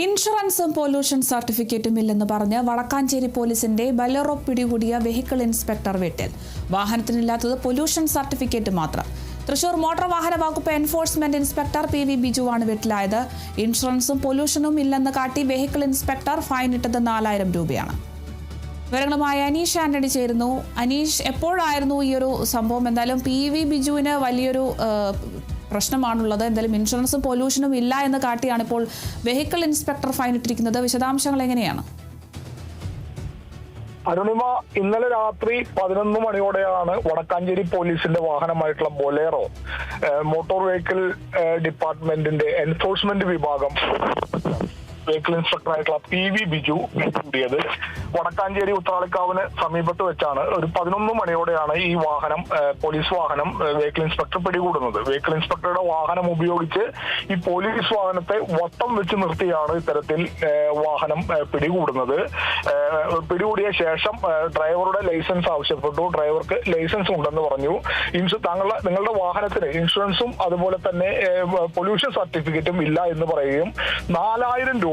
ഇൻഷുറൻസും പൊല്യൂഷൻ സർട്ടിഫിക്കറ്റും ഇല്ലെന്ന് പറഞ്ഞ് വടക്കാഞ്ചേരി പോലീസിന്റെ ബലേറോ പിടികൂടിയ വെഹിക്കിൾ ഇൻസ്പെക്ടർ വീട്ടിൽ വാഹനത്തിനില്ലാത്തത് പൊല്യൂഷൻ സർട്ടിഫിക്കറ്റ് മാത്രം. തൃശൂർ മോട്ടോർ വാഹന വകുപ്പ് എൻഫോഴ്സ്മെന്റ് ഇൻസ്പെക്ടർ PV ബിജുവാണ് വീട്ടിലായത്. ഇൻഷുറൻസും പൊല്യൂഷനും ഇല്ലെന്ന് കാട്ടി വെഹിക്കിൾ ഇൻസ്പെക്ടർ ഫൈൻ ഇട്ടത് 4000 രൂപയാണ്. വിവരങ്ങളുമായി അനീഷ് ആന്റണി ചേരുന്നു. അനീഷ്, എപ്പോഴായിരുന്നു ഈ ഒരു സംഭവം? എന്തായാലും PV ബിജുവിന് വലിയൊരു പ്രശ്നമാണുള്ളത്. എന്തായാലും ഇൻഷുറൻസും പൊല്യൂഷനും ഇല്ല എന്ന് കാട്ടിയാണ് ഇപ്പോൾ വെഹിക്കിൾ ഇൻസ്പെക്ടർ ഫൈൻ ഇട്ടിരിക്കുന്നത്. വിശദാംശങ്ങൾ എങ്ങനെയാണ്? അരുണിമ, ഇന്നലെ രാത്രി 11 മണിയോടെയാണ് വടക്കാഞ്ചേരി പോലീസിന്റെ വാഹനമായിട്ടുള്ള ബൊലേറോ മോട്ടോർ വെഹിക്കിൾ ഡിപ്പാർട്ട്മെന്റിന്റെ എൻഫോഴ്സ്മെന്റ് വിഭാഗം വെഹിക്കിൾ ഇൻസ്പെക്ടറായിട്ടുള്ള PV ബിജു കൂടിയത്. വടക്കാഞ്ചേരി ഉത്രാളിക്കാവിന് സമീപത്ത് വെച്ചാണ് ഒരു 11 മണിയോടെയാണ് ഈ വാഹനം, പോലീസ് വാഹനം, വെഹിക്കിൾ ഇൻസ്പെക്ടർ പിടികൂടുന്നത്. വെഹിക്കിൾ ഇൻസ്പെക്ടറുടെ വാഹനം ഉപയോഗിച്ച് ഈ പോലീസ് വാഹനത്തെ വട്ടം വെച്ച് നിർത്തിയാണ് ഇത്തരത്തിൽ വാഹനം പിടികൂടുന്നത്. പിടികൂടിയ ശേഷം ഡ്രൈവറുടെ ലൈസൻസ് ആവശ്യപ്പെട്ടു. ഡ്രൈവർക്ക് ലൈസൻസ് ഉണ്ടെന്ന് പറഞ്ഞു. നിങ്ങളുടെ വാഹനത്തിന് ഇൻഷുറൻസും അതുപോലെ തന്നെ പൊല്യൂഷൻ സർട്ടിഫിക്കറ്റും ഇല്ല എന്ന് പറയുകയും 4000 രൂപ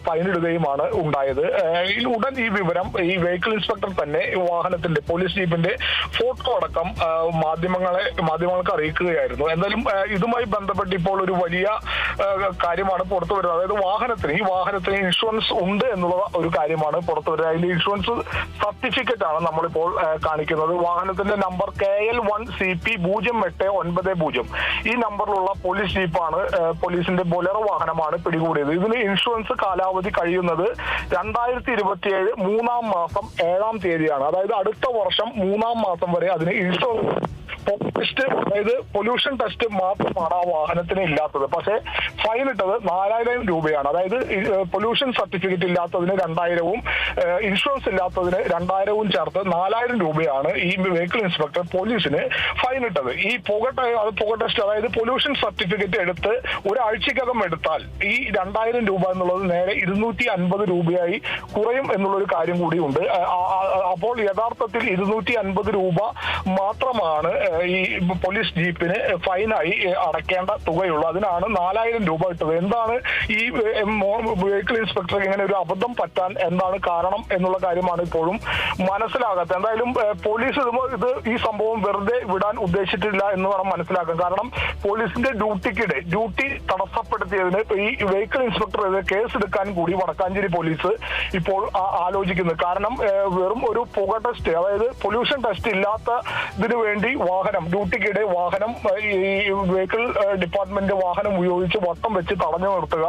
ഫൈൻ ഇടുകയുമാണ് ഉണ്ടായത്. ഉടൻ ഈ വിവരം ഈ വെഹിക്കിൾ ഇൻസ്പെക്ടർ തന്നെ വാഹനത്തിന്റെ പോലീസ് ജീപ്പിന്റെ ഫോട്ടോ അടക്കം മാധ്യമങ്ങൾക്ക് അറിയിക്കുകയായിരുന്നു. എന്തായാലും ഇതുമായി ബന്ധപ്പെട്ട് ഇപ്പോൾ ഒരു വലിയ കാര്യമാണ് പുറത്തു വരുന്നത്. അതായത് ഈ വാഹനത്തിന് ഇൻഷുറൻസ് ഉണ്ട് എന്നുള്ള ഒരു കാര്യമാണ് പുറത്തു വരുന്നത്. അതിന്റെ ഇൻഷുറൻസ് സർട്ടിഫിക്കറ്റ് ആണ് നമ്മളിപ്പോൾ കാണിക്കുന്നത്. വാഹനത്തിന്റെ നമ്പർ KL1CP 0890. ഈ നമ്പറിലുള്ള പോലീസ് ജീപ്പാണ്, പോലീസിന്റെ ബൊലേറോ വാഹനമാണ് പിടികൂടിയത്. ഇതിന് ഇൻഷുറൻസ് കാലാവധി കഴിയുന്നത് 2027 3-ാം മാസം 7-ാം തീയതിയാണ്. അതായത് അടുത്ത വർഷം 3-ാം മാസം വരെ അതിന് ഇൻഷുറൻസ് ടെസ്റ്റ്, അതായത് പൊല്യൂഷൻ ടെസ്റ്റ് മാത്രമാണ് ആ വാഹനത്തിന് ഇല്ലാത്തത്. പക്ഷേ ഫൈൻ ഇട്ടത് 4000 രൂപയാണ്. അതായത് പൊല്യൂഷൻ സർട്ടിഫിക്കറ്റ് ഇല്ലാത്തതിന് 2000-ഉം ഇൻഷുറൻസ് ഇല്ലാത്തതിന് 2000-ഉം ചേർത്ത് 4000 രൂപയാണ് ഈ വെഹിക്കിൾ ഇൻസ്പെക്ടർ പോലീസിന് ഫൈൻ ഇട്ടത്. ഈ പുക ടെസ്റ്റ്, അതായത് പൊല്യൂഷൻ സർട്ടിഫിക്കറ്റ് എടുത്ത് ഒരാഴ്ചക്കകം എടുത്താൽ ഈ 2000 രൂപ എന്നുള്ളത് നേരെ 250 രൂപയായി കുറയും എന്നുള്ളൊരു കാര്യം കൂടിയുണ്ട്. അപ്പോൾ യഥാർത്ഥത്തിൽ 250 രൂപ മാത്രമാണ് ഈ പോലീസ് ജീപ്പിന് ഫൈനായി അടയ്ക്കേണ്ട തുകയുള്ളൂ. അതിനാണ് 4000 രൂപ ഇട്ടത്. എന്താണ് ഈ വെഹിക്കിൾ ഇൻസ്പെക്ടർക്ക് ഇങ്ങനെ ഒരു അബദ്ധം പറ്റാൻ എന്താണ് കാരണം എന്നുള്ള കാര്യമാണ് ഇപ്പോഴും മനസ്സിലാകാത്തത്. എന്തായാലും പോലീസ് ഈ സംഭവം വെറുതെ വിടാൻ ഉദ്ദേശിച്ചിട്ടില്ല എന്ന് വേണം മനസ്സിലാക്കാൻ. കാരണം പോലീസിന്റെ ഡ്യൂട്ടി തടസ്സപ്പെടുത്തിയതിന് ഈ വെഹിക്കിൾ ഇൻസ്പെക്ടർ കേസ് എടുക്കാൻ കൂടി വടക്കാഞ്ചേരി പോലീസ് ഇപ്പോൾ ആലോചിക്കുന്നത്. കാരണം വെറും ഒരു പുക ടെസ്റ്റ്, അതായത് പൊല്യൂഷൻ ടെസ്റ്റ് ഇല്ലാത്തതിനു വേണ്ടി ഡ്യൂട്ടിക്കിടെ വാഹനം, ഈ വെഹിക്കിൾ ഡിപ്പാർട്ട്മെന്റ് വാഹനം ഉപയോഗിച്ച് വട്ടം വെച്ച് തടഞ്ഞു നിർത്തുക,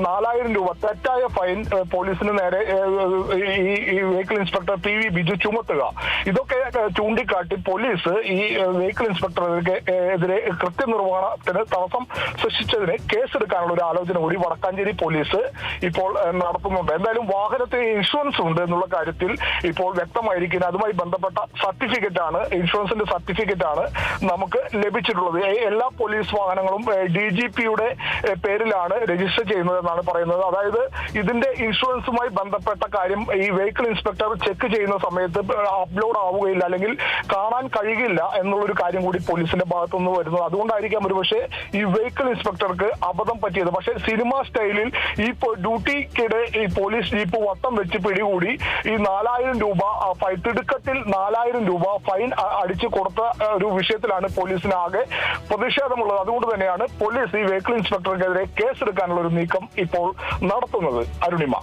4000 രൂപ തെറ്റായ ഫൈൻ പോലീസിന് നേരെ ഈ വെഹിക്കിൾ ഇൻസ്പെക്ടർ PV ബിജു ചുമത്തുക, ഇതൊക്കെ ചൂണ്ടിക്കാട്ടി പോലീസ് ഈ വെഹിക്കിൾ ഇൻസ്പെക്ടറെതിരെ കൃത്യനിർവഹണത്തിന് തടസ്സം സൃഷ്ടിച്ചതിന് കേസെടുക്കാനുള്ള ഒരു ആലോചന കൂടി വടക്കാഞ്ചേരി പോലീസ് ഇപ്പോൾ നടത്തുന്നുണ്ട്. എന്തായാലും വാഹനത്തിന് ഇൻഷുറൻസ് ഉണ്ട് എന്നുള്ള കാര്യത്തിൽ ഇപ്പോൾ വ്യക്തമായിരിക്കുന്നത്. അതുമായി ബന്ധപ്പെട്ട സർട്ടിഫിക്കറ്റാണ്, ഇൻഷുറൻസിന്റെ സർട്ടിഫിക്കറ്റാണ് നമുക്ക് ലഭിച്ചിട്ടുള്ളത്. എല്ലാ പോലീസ് വാഹനങ്ങളും DGPയുടെ പേരിലാണ് രജിസ്റ്റർ ചെയ്യുന്നതെന്നാണ് പറയുന്നത്. അതായത് ഇതിന്റെ ഇൻഷുറൻസുമായി ബന്ധപ്പെട്ട കാര്യം ഈ വെഹിക്കിൾ ഇൻസ്പെക്ടർ ചെക്ക് ചെയ്യുന്ന സമയത്ത് അപ്ലോഡ് ആവുകയില്ല, അല്ലെങ്കിൽ കാണാൻ കഴിയില്ല എന്നുള്ളൊരു കാര്യം കൂടി പോലീസിന്റെ ഭാഗത്തുനിന്ന് വരുന്നത്. അതുകൊണ്ടായിരിക്കാം ഒരുപക്ഷെ ഈ വെഹിക്കിൾ ഇൻസ്പെക്ടർ അബദ്ധം പറ്റിയത്. പക്ഷെ സിനിമ സ്റ്റൈലിൽ ഈ ഡ്യൂട്ടിക്കിടെ ഈ പോലീസ് ജീപ്പ് വട്ടം വെച്ച് പിടികൂടി ഈ 4000 രൂപ തിടുക്കത്തിൽ 4000 രൂപ ഫൈൻ അടിച്ചു കൊടുത്ത ഒരു വിഷയത്തിലാണ് പോലീസിന് ആകെ പ്രതിഷേധമുള്ളത്. അതുകൊണ്ട് തന്നെയാണ് പോലീസ് ഈ വെഹിക്കിൾ ഇൻസ്പെക്ടർക്കെതിരെ കേസെടുക്കാനുള്ള ഒരു നീക്കം ഇപ്പോൾ നടത്തുന്നത്. അരുണിമ,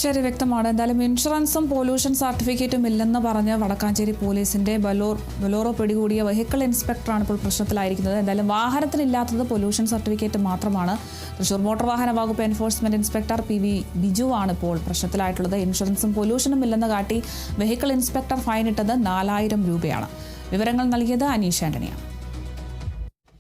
ശരി, വ്യക്തമാണ്. എന്തായാലും ഇൻഷുറൻസും പൊല്യൂഷൻ സർട്ടിഫിക്കറ്റും ഇല്ലെന്ന് പറഞ്ഞ് വടക്കാഞ്ചേരി പോലീസിന്റെ ബൊലേറോ പിടികൂടിയ വെഹിക്കിൾ ഇൻസ്പെക്ടറാണ് ഇപ്പോൾ പ്രശ്നത്തിലായിരിക്കുന്നത്. എന്തായാലും വാഹനത്തിനില്ലാത്തത് പൊല്യൂഷൻ സർട്ടിഫിക്കറ്റ് മാത്രമാണ്. തൃശൂർ മോട്ടോർ വാഹന വകുപ്പ് എൻഫോഴ്സ്മെന്റ് ഇൻസ്പെക്ടർ PV ബിജുവാണ് ഇപ്പോൾ പ്രശ്നത്തിലായിട്ടുള്ളത്. ഇൻഷുറൻസും പൊല്യൂഷനും ഇല്ലെന്ന് കാട്ടി വെഹിക്കിൾ ഇൻസ്പെക്ടർ ഫൈൻ ഇട്ടത് 4000 രൂപയാണ്. വിവരങ്ങൾ നൽകിയത് അനീഷ് ആന്റണിയാണ്.